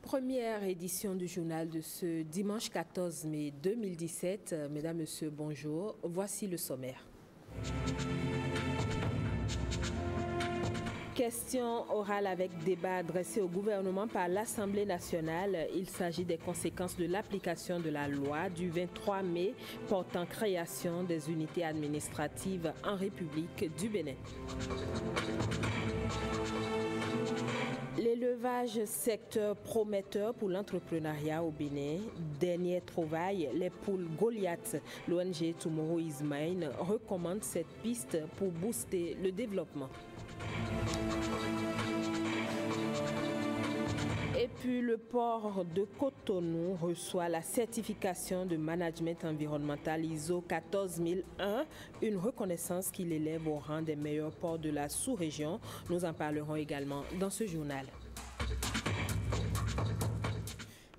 Première édition du journal de ce dimanche 14 mai 2017. Mesdames, Messieurs, bonjour. Voici le sommaire. Question orale avec débat adressé au gouvernement par l'Assemblée nationale. Il s'agit des conséquences de l'application de la loi du 23 mai portant création des unités administratives en République du Bénin. L'élevage, secteur prometteur pour l'entrepreneuriat au Bénin. Dernière trouvaille, les poules Goliath. L'ONG Tomorrow is Mine recommande cette piste pour booster le développement. Et puis le port de Cotonou reçoit la certification de management environnemental ISO 14001, une reconnaissance qui l'élève au rang des meilleurs ports de la sous-région. Nous en parlerons également dans ce journal.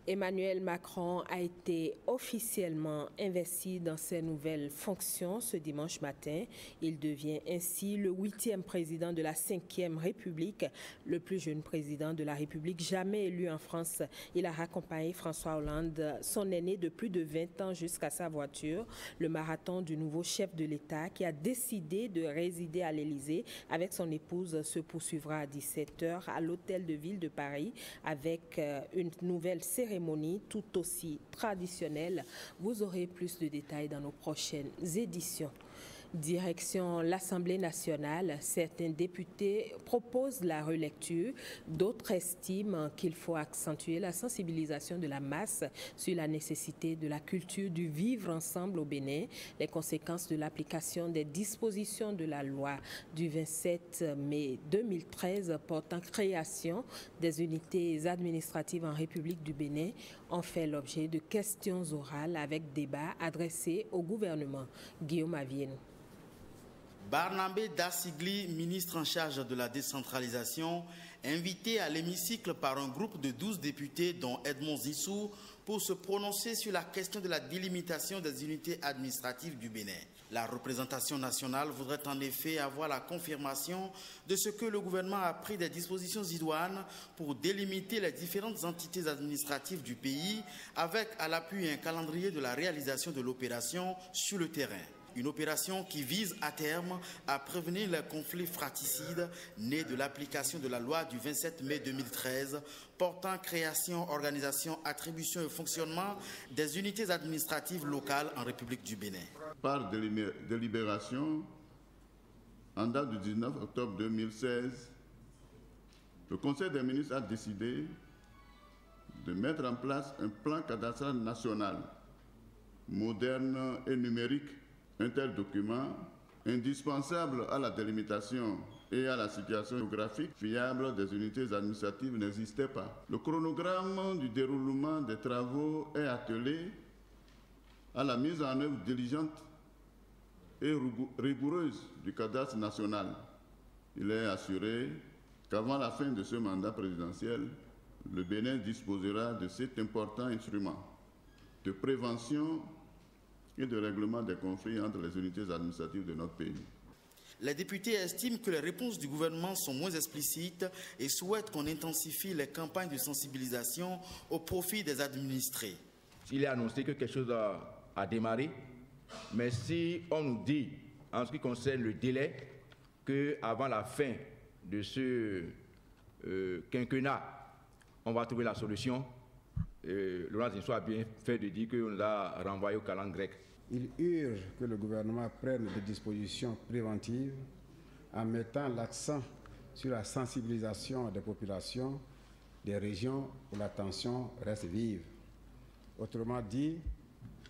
Emmanuel Macron a été officiellement investi dans ses nouvelles fonctions ce dimanche matin. Il devient ainsi le 8e président de la 5e République, le plus jeune président de la République jamais élu en France. Il a raccompagné François Hollande, son aîné de plus de 20 ans, jusqu'à sa voiture. Le marathon du nouveau chef de l'État qui a décidé de résider à l'Élysée avec son épouse se poursuivra à 17h à l'Hôtel de Ville de Paris avec une nouvelle cérémonie tout aussi traditionnelle. Vous aurez plus de détails dans nos prochaines éditions. Direction l'Assemblée nationale, certains députés proposent la relecture, d'autres estiment qu'il faut accentuer la sensibilisation de la masse sur la nécessité de la culture du vivre ensemble au Bénin, les conséquences de l'application des dispositions de la loi du 27 mai 2013 portant création des unités administratives en République du Bénin ont fait l'objet de questions orales avec débat adressées au gouvernement. Guillaume Avienne. Barnabé Dassigli, ministre en charge de la décentralisation, invité à l'hémicycle par un groupe de 12 députés dont Edmond Zissou pour se prononcer sur la question de la délimitation des unités administratives du Bénin. La représentation nationale voudrait en effet avoir la confirmation de ce que le gouvernement a pris des dispositions idoines pour délimiter les différentes entités administratives du pays avec à l'appui un calendrier de la réalisation de l'opération sur le terrain. Une opération qui vise à terme à prévenir les conflits fratricides nés de l'application de la loi du 27 mai 2013 portant création, organisation, attribution et fonctionnement des unités administratives locales en République du Bénin. Par délibération, en date du 19 octobre 2016, le Conseil des ministres a décidé de mettre en place un plan cadastral national, moderne et numérique. Un tel document, indispensable à la délimitation et à la situation géographique fiable des unités administratives, n'existait pas. Le chronogramme du déroulement des travaux est attelé à la mise en œuvre diligente et rigoureuse du cadastre national. Il est assuré qu'avant la fin de ce mandat présidentiel, le Bénin disposera de cet important instrument de prévention et de règlement des conflits entre les unités administratives de notre pays. Les députés estiment que les réponses du gouvernement sont moins explicites et souhaitent qu'on intensifie les campagnes de sensibilisation au profit des administrés. Il est annoncé que quelque chose a démarré, mais si on nous dit, en ce qui concerne le délai, qu'avant la fin de ce quinquennat, on va trouver la solution, Laurent Zinsou a bien fait de dire qu'on l'a renvoyé au calendrier grec. Il urge que le gouvernement prenne des dispositions préventives en mettant l'accent sur la sensibilisation des populations des régions où la tension reste vive. Autrement dit,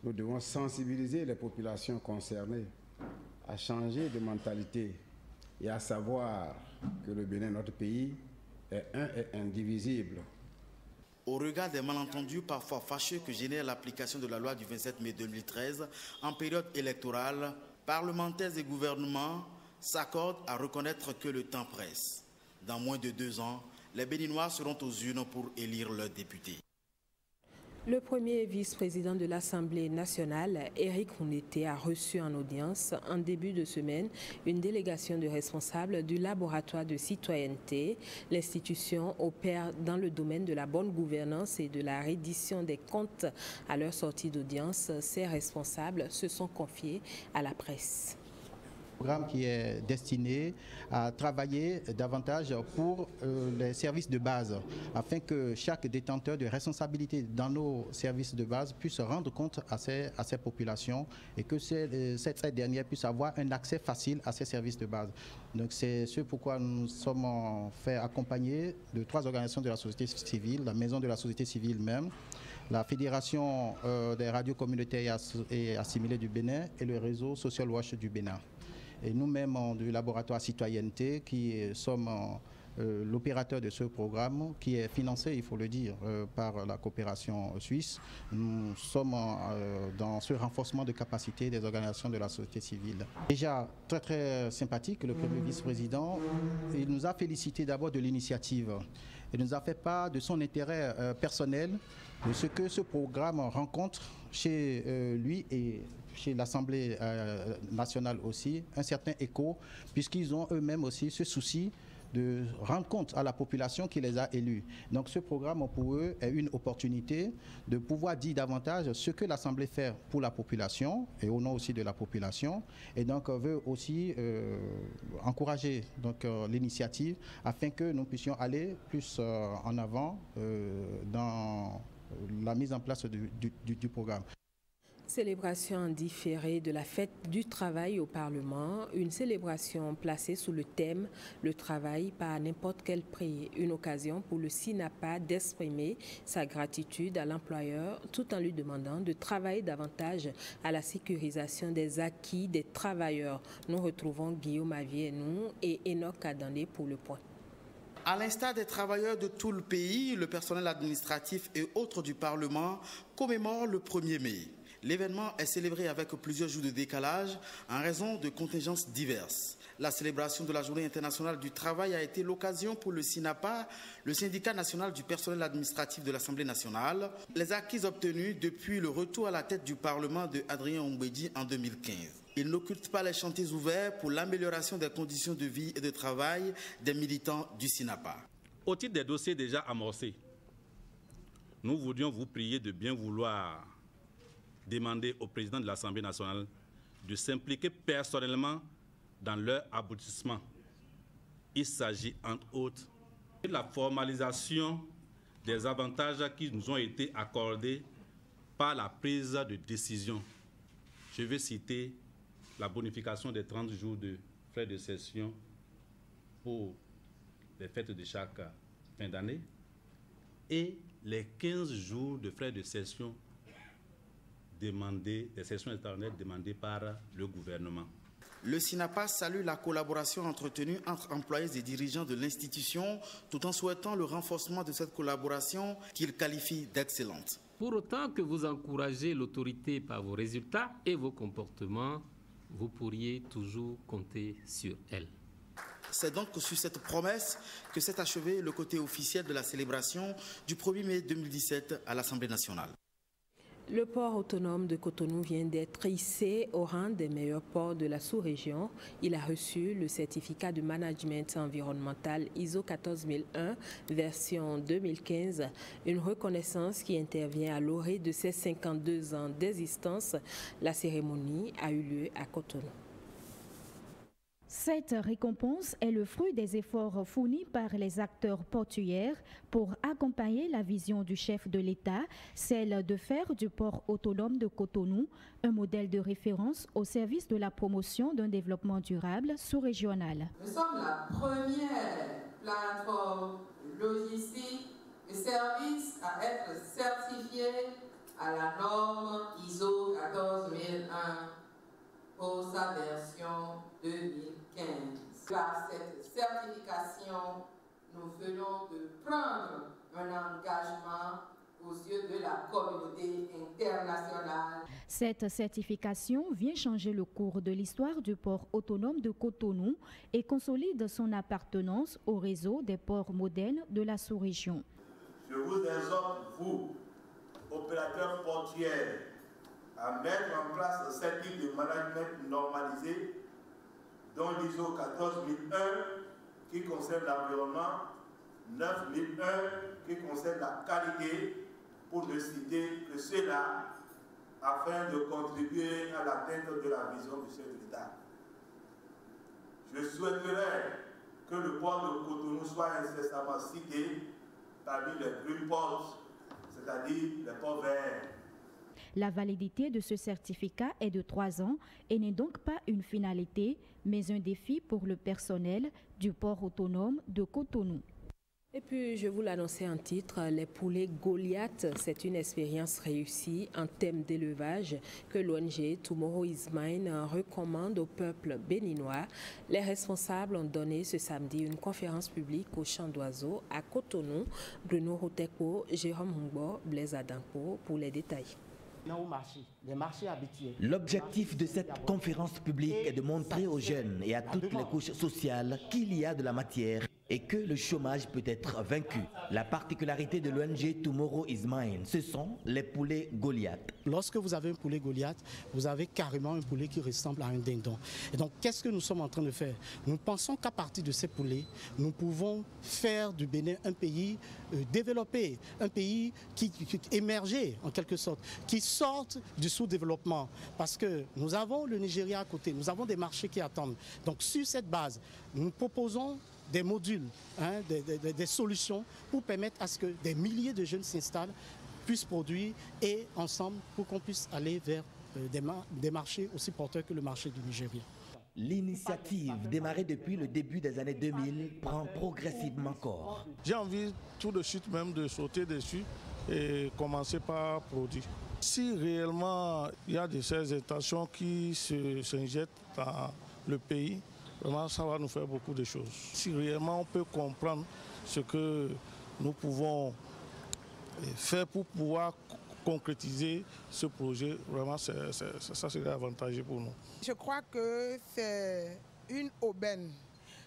nous devons sensibiliser les populations concernées à changer de mentalité et à savoir que le Bénin, notre pays, est un et indivisible. Au regard des malentendus parfois fâcheux que génère l'application de la loi du 27 mai 2013 en période électorale, parlementaires et gouvernements s'accordent à reconnaître que le temps presse. Dans moins de 2 ans, les Béninois seront aux urnes pour élire leurs députés. Le premier vice-président de l'Assemblée nationale, Éric Rouneté, a reçu en audience en début de semaine une délégation de responsables du laboratoire de citoyenneté. L'institution opère dans le domaine de la bonne gouvernance et de la reddition des comptes. À leur sortie d'audience, ces responsables se sont confiés à la presse. Programme qui est destiné à travailler davantage pour les services de base, afin que chaque détenteur de responsabilité dans nos services de base puisse rendre compte à ces populations et que cette dernière puisse avoir un accès facile à ces services de base. Donc c'est ce pourquoi nous sommes fait accompagner de 3 organisations de la société civile, la Maison de la société civile même, la Fédération des radios communautaires et assimilées du Bénin et le réseau Social Watch du Bénin. Et nous-mêmes du laboratoire citoyenneté qui sommes l'opérateur de ce programme qui est financé, il faut le dire, par la coopération suisse. Nous sommes dans ce renforcement de capacité des organisations de la société civile. Déjà très très sympathique, le premier vice-président, il nous a félicité d'abord de l'initiative. Il nous a fait part de son intérêt personnel, de ce que ce programme rencontre chez lui et chez l'Assemblée nationale aussi, un certain écho, puisqu'ils ont eux-mêmes aussi ce souci de rendre compte à la population qui les a élus. Donc ce programme pour eux est une opportunité de pouvoir dire davantage ce que l'Assemblée fait pour la population et au nom aussi de la population, et donc veut aussi encourager l'initiative afin que nous puissions aller plus en avant dans la mise en place du programme. Célébration différée de la fête du travail au Parlement, une célébration placée sous le thème « Le travail pas à n'importe quel prix », une occasion pour le SINAPA d'exprimer sa gratitude à l'employeur tout en lui demandant de travailler davantage à la sécurisation des acquis des travailleurs. Nous retrouvons Guillaume Avienou et Enoch Adandé pour le point. À l'instar des travailleurs de tout le pays, le personnel administratif et autres du Parlement commémorent le 1er mai. L'événement est célébré avec plusieurs jours de décalage en raison de contingences diverses. La célébration de la Journée internationale du travail a été l'occasion pour le SINAPA, le syndicat national du personnel administratif de l'Assemblée nationale, les acquis obtenus depuis le retour à la tête du Parlement de Adrien Oumbédi en 2015. Il n'occulte pas les chantiers ouverts pour l'amélioration des conditions de vie et de travail des militants du SINAPA. Au titre des dossiers déjà amorcés, nous voulions vous prier de bien vouloir demander au président de l'Assemblée nationale de s'impliquer personnellement dans leur aboutissement. Il s'agit entre autres de la formalisation des avantages qui nous ont été accordés par la prise de décision. Je vais citer la bonification des 30 jours de frais de session pour les fêtes de chaque fin d'année et les 15 jours de frais de session des sessions extraordinaires demandées par le gouvernement. Le SINAPA salue la collaboration entretenue entre employés et dirigeants de l'institution, tout en souhaitant le renforcement de cette collaboration qu'il qualifie d'excellente. Pour autant que vous encouragez l'autorité par vos résultats et vos comportements, vous pourriez toujours compter sur elle. C'est donc sur cette promesse que s'est achevé le côté officiel de la célébration du 1er mai 2017 à l'Assemblée nationale. Le port autonome de Cotonou vient d'être hissé au rang des meilleurs ports de la sous-région. Il a reçu le certificat de management environnemental ISO 14001 version 2015, une reconnaissance qui intervient à l'orée de ses 52 ans d'existence. La cérémonie a eu lieu à Cotonou. Cette récompense est le fruit des efforts fournis par les acteurs portuaires pour accompagner la vision du chef de l'État, celle de faire du port autonome de Cotonou un modèle de référence au service de la promotion d'un développement durable sous-régional. Nous sommes la première plateforme logistique et service à être certifiée à la norme ISO 14001 pour sa version 2015. Par cette certification, nous venons de prendre un engagement aux yeux de la communauté internationale. Cette certification vient changer le cours de l'histoire du port autonome de Cotonou et consolide son appartenance au réseau des ports modernes de la sous-région. Je vous exhorte, vous, opérateurs portuaires à mettre en place un type de management normalisé, dont l'ISO 14001 qui concerne l'environnement, 9001 qui concerne la qualité, pour ne citer que cela, afin de contribuer à l'atteinte de la vision du chef de l'État. Je souhaiterais que le port de Cotonou soit incessamment cité parmi les green ports, c'est-à-dire les ports verts. La validité de ce certificat est de 3 ans et n'est donc pas une finalité, mais un défi pour le personnel du port autonome de Cotonou. Et puis, je vous l'annonçais en titre, les poulets Goliath, c'est une expérience réussie en thème d'élevage que l'ONG Tomorrow is Mine recommande au peuple béninois. Les responsables ont donné ce samedi une conférence publique au Champ d'Oiseaux à Cotonou. Bruno Rotekpo, Jérôme Hungbo, Blaise Adampo pour les détails. L'objectif de cette conférence publique est de montrer aux jeunes et à toutes les couches sociales qu'il y a de la matière et que le chômage peut être vaincu. La particularité de l'ONG Tomorrow is Mine, ce sont les poulets Goliath. Lorsque vous avez un poulet Goliath, vous avez carrément un poulet qui ressemble à un dindon. Et donc, qu'est-ce que nous sommes en train de faire? Nous pensons qu'à partir de ces poulets, nous pouvons faire du Bénin un pays développé, un pays qui émergé en quelque sorte, qui sorte du sous-développement. Parce que nous avons le Nigeria à côté, nous avons des marchés qui attendent. Donc, sur cette base, nous proposons des modules, des solutions pour permettre à ce que des milliers de jeunes s'installent, puissent produire et ensemble pour qu'on puisse aller vers des marchés aussi porteurs que le marché du Nigeria. L'initiative, démarrée depuis le début des années 2000, prend progressivement corps. J'ai envie tout de suite même de sauter dessus et commencer par produire. Si réellement il y a de ces intentions qui s'injectent dans le pays, vraiment, ça va nous faire beaucoup de choses. Si réellement on peut comprendre ce que nous pouvons faire pour pouvoir concrétiser ce projet, vraiment, ça serait avantageux pour nous. Je crois que c'est une aubaine,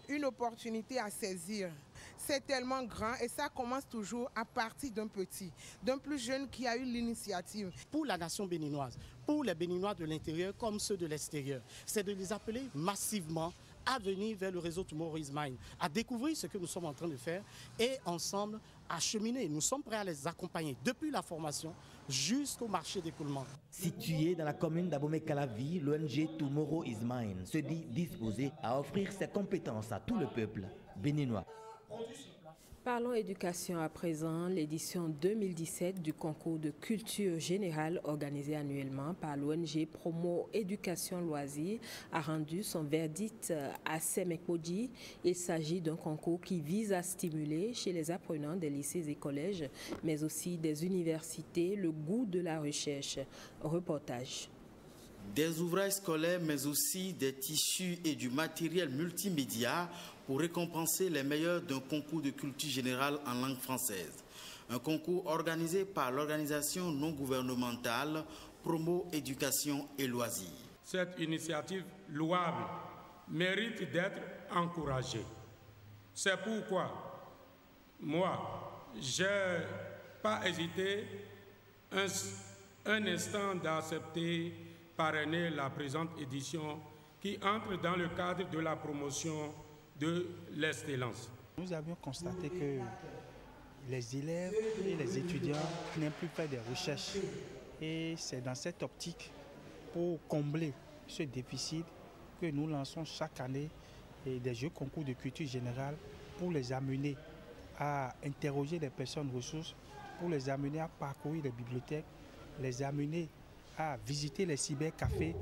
une opportunité à saisir. C'est tellement grand et ça commence toujours à partir d'un petit, d'un plus jeune qui a eu l'initiative. Pour la nation béninoise, pour les Béninois de l'intérieur comme ceux de l'extérieur, c'est de les appeler massivement à venir vers le réseau Tomorrow is Mine, à découvrir ce que nous sommes en train de faire et ensemble à cheminer. Nous sommes prêts à les accompagner depuis la formation jusqu'au marché d'écoulement. Situé dans la commune d'Abomey-Calavi, l'ONG Tomorrow is Mine se dit disposée à offrir ses compétences à tout le peuple béninois. Parlons éducation à présent. L'édition 2017 du concours de culture générale organisé annuellement par l'ONG Promo Éducation Loisirs a rendu son verdict à Semekpodji. Il s'agit d'un concours qui vise à stimuler chez les apprenants des lycées et collèges, mais aussi des universités, le goût de la recherche. Reportage. Des ouvrages scolaires, mais aussi des tissus et du matériel multimédia pour récompenser les meilleurs d'un concours de culture générale en langue française. Un concours organisé par l'organisation non gouvernementale Promo Éducation et Loisirs. Cette initiative louable mérite d'être encouragée. C'est pourquoi moi, je n'ai pas hésité un instant d'accepter parrainer la présente édition qui entre dans le cadre de la promotion de l'excellence. Nous avions constaté que les élèves et les étudiants n'aiment plus faire des recherches. Et c'est dans cette optique, pour combler ce déficit, que nous lançons chaque année des jeux concours de culture générale pour les amener à interroger les personnes ressources, pour les amener à parcourir les bibliothèques, les amener à visiter les cybercafés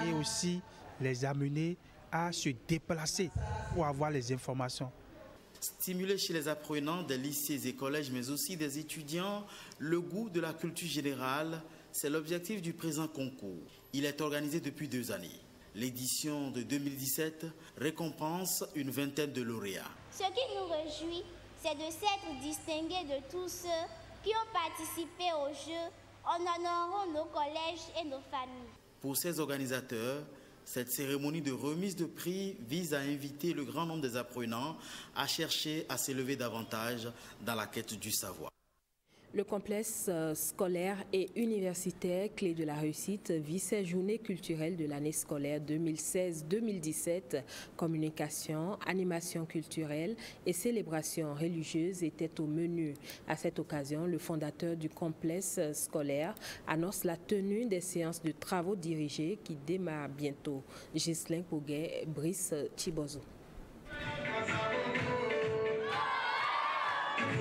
et aussi les amener à se déplacer pour avoir les informations. Stimuler chez les apprenants des lycées et collèges, mais aussi des étudiants, le goût de la culture générale, c'est l'objectif du présent concours. Il est organisé depuis 2 années. L'édition de 2017 récompense une vingtaine de lauréats. Ce qui nous réjouit, c'est de s'être distingués de tous ceux qui ont participé aux Jeux en honorant nos collèges et nos familles. Pour ces organisateurs, cette cérémonie de remise de prix vise à inviter le grand nombre des apprenants à chercher à s'élever davantage dans la quête du savoir. Le complexe scolaire et universitaire Clé de la Réussite vit ses journées culturelles de l'année scolaire 2016-2017. Communication, animation culturelle et célébrations religieuses étaient au menu. À cette occasion, le fondateur du complexe scolaire annonce la tenue des séances de travaux dirigés qui démarrent bientôt. Ghislain Pouguet, Brice Chibozo.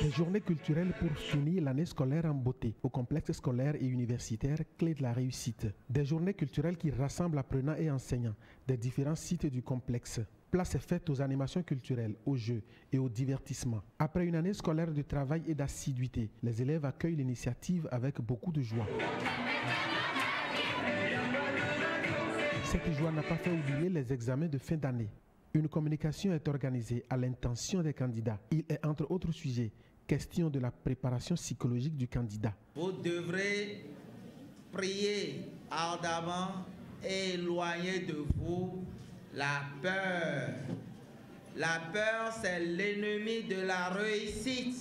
Des journées culturelles pour finir l'année scolaire en beauté au complexe scolaire et universitaire Clé de la Réussite. Des journées culturelles qui rassemblent apprenants et enseignants des différents sites du complexe. Place est faite aux animations culturelles, aux jeux et au divertissement. Après une année scolaire de travail et d'assiduité, les élèves accueillent l'initiative avec beaucoup de joie. Cette joie n'a pas fait oublier les examens de fin d'année. Une communication est organisée à l'intention des candidats. Il est entre autres sujets question de la préparation psychologique du candidat. Vous devrez prier ardemment et éloigner de vous la peur. La peur, c'est l'ennemi de la réussite.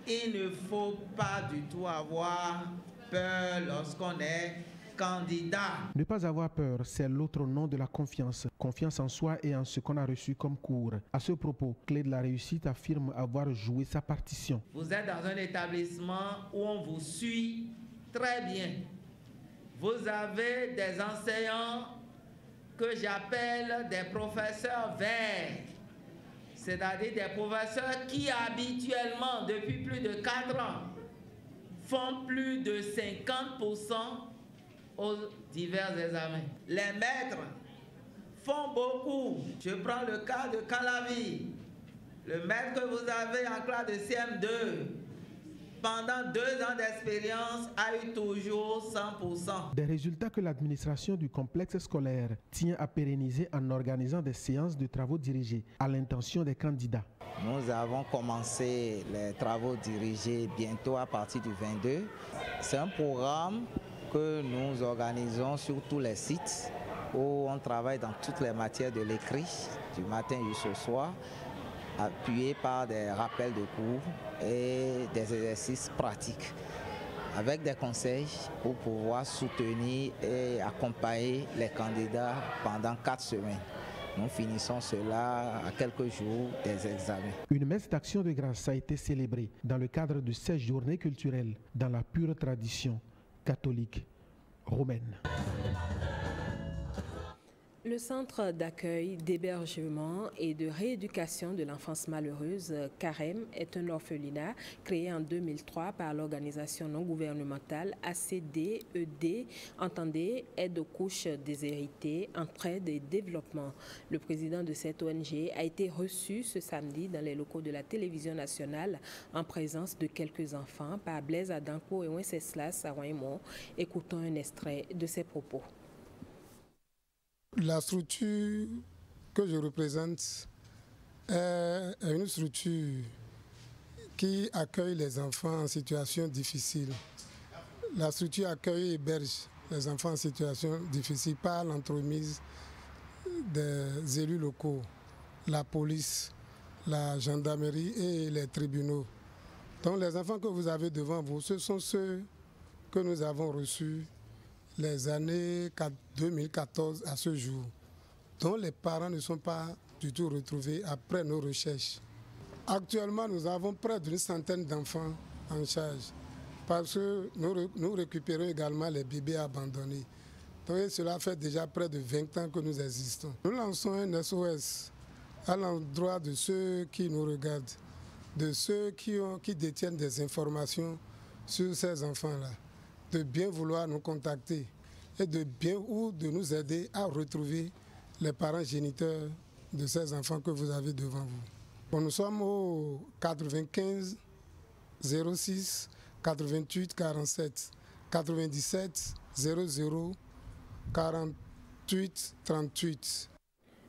Il ne faut pas du tout avoir peur lorsqu'on est candidat. Ne pas avoir peur, c'est l'autre nom de la confiance. Confiance en soi et en ce qu'on a reçu comme cours. À ce propos, Clé de la Réussite affirme avoir joué sa partition. Vous êtes dans un établissement où on vous suit très bien. Vous avez des enseignants que j'appelle des professeurs verts. C'est-à-dire des professeurs qui habituellement, depuis plus de 4 ans, font plus de 50% aux divers examens. Les maîtres font beaucoup. Je prends le cas de Calavi. Le maître que vous avez en classe de CM2, pendant 2 ans d'expérience, a eu toujours 100%. Des résultats que l'administration du complexe scolaire tient à pérenniser en organisant des séances de travaux dirigés à l'intention des candidats. Nous avons commencé les travaux dirigés bientôt à partir du 22. C'est un programme que nous organisons sur tous les sites où on travaille dans toutes les matières de l'écrit, du matin jusqu'au soir, appuyé par des rappels de cours et des exercices pratiques, avec des conseils pour pouvoir soutenir et accompagner les candidats pendant 4 semaines. Nous finissons cela à quelques jours des examens. Une messe d'action de grâce a été célébrée dans le cadre de ces journées culturelles dans la pure tradition catholique romaine. Le centre d'accueil, d'hébergement et de rééducation de l'enfance malheureuse, CAREM, est un orphelinat créé en 2003 par l'organisation non gouvernementale ACD-ED, entendez Aide aux couches déshéritées, entraide et développement. Le président de cette ONG a été reçu ce samedi dans les locaux de la télévision nationale en présence de quelques enfants par Blaise Adanko et Wenceslas Saroimon. Écoutons un extrait de ses propos. La structure que je représente est une structure qui accueille les enfants en situation difficile. La structure accueille et héberge les enfants en situation difficile par l'entremise des élus locaux, la police, la gendarmerie et les tribunaux. Donc les enfants que vous avez devant vous, ce sont ceux que nous avons reçus les années 2014 à ce jour, dont les parents ne sont pas du tout retrouvés après nos recherches. Actuellement, nous avons près d'une centaine d'enfants en charge, parce que nous récupérons également les bébés abandonnés. Donc cela fait déjà près de 20 ans que nous existons. Nous lançons un SOS à l'endroit de ceux qui nous regardent, de ceux qui détiennent des informations sur ces enfants-là, de bien vouloir nous contacter et de nous aider à retrouver les parents géniteurs de ces enfants que vous avez devant vous. Bon, nous sommes au 95 06 88 47 97 00 48 38.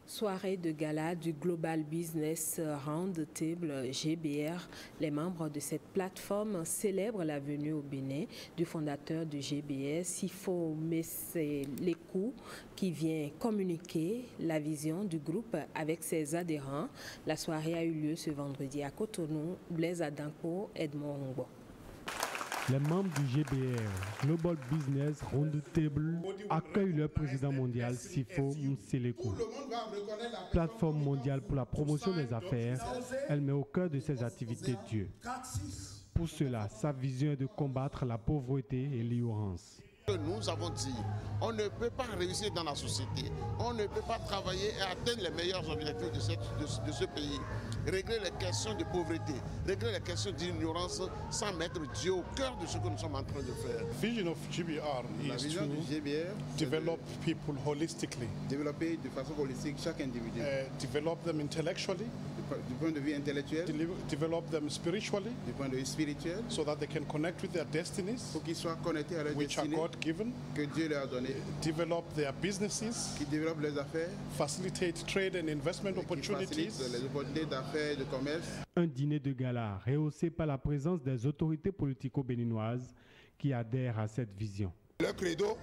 Soirée de gala du Global Business Roundtable GBR. Les membres de cette plateforme célèbrent la venue au Bénin du fondateur du GBR, Sifo Meselekou, qui vient communiquer la vision du groupe avec ses adhérents. La soirée a eu lieu ce vendredi à Cotonou. Blaise Adanko, Edmond Hongbo. Les membres du GBR, Global Business Roundtable, accueillent leur président mondial, Sifo Mselekou. Plateforme mondiale pour la promotion des affaires, elle met au cœur de ses activités Dieu. Pour cela, sa vision est de combattre la pauvreté et l'ignorance. Nous avons dit, on ne peut pas réussir dans la société, on ne peut pas travailler et atteindre les meilleurs objectifs de ce pays, régler les questions de pauvreté, régler les questions d'ignorance sans mettre Dieu au cœur de ce que nous sommes en train de faire. Vision of GBR is to develop people holistically. Développer de façon holistique chaque individu. Develop them intellectually. Du point de vue intellectuel. Develop them spiritually. Du point de vue spirituel. So that they can connect with their destinies. Pour qu'ils soient connectés à leur destinée. Given, que Dieu leur a donné. Develop their businesses. Qui développent leurs affaires. Facilitate trade and investment opportunities. Les opportunités d'affaires et de commerce. Un dîner de gala rehaussé par la présence des autorités politico-béninoises qui adhèrent à cette vision. Leur credo,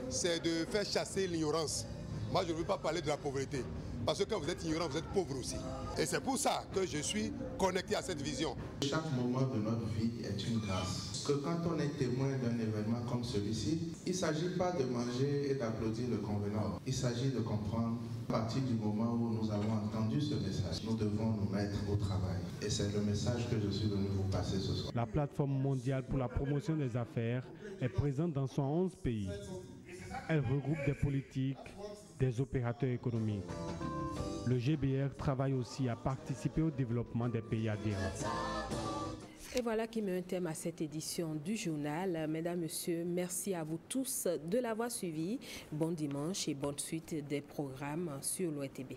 c'est de faire chasser l'ignorance. Moi, je ne veux pas parler de la pauvreté. Parce que quand vous êtes ignorant, vous êtes pauvre aussi. Et c'est pour ça que je suis connecté à cette vision. Chaque moment de notre vie est une grâce. Que quand on est témoin d'un événement comme celui-ci, il ne s'agit pas de manger et d'applaudir le convenant. Il s'agit de comprendre, à partir du moment où nous avons entendu ce message, nous devons nous mettre au travail. Et c'est le message que je suis venu vous passer ce soir. La plateforme mondiale pour la promotion des affaires est présente dans 111 pays. Elle regroupe des politiques, des opérateurs économiques. Le GBR travaille aussi à participer au développement des pays adhérents. Et voilà qui met un thème à cette édition du journal. Mesdames, Messieurs, merci à vous tous de l'avoir suivi. Bon dimanche et bonne suite des programmes sur l'ORTB.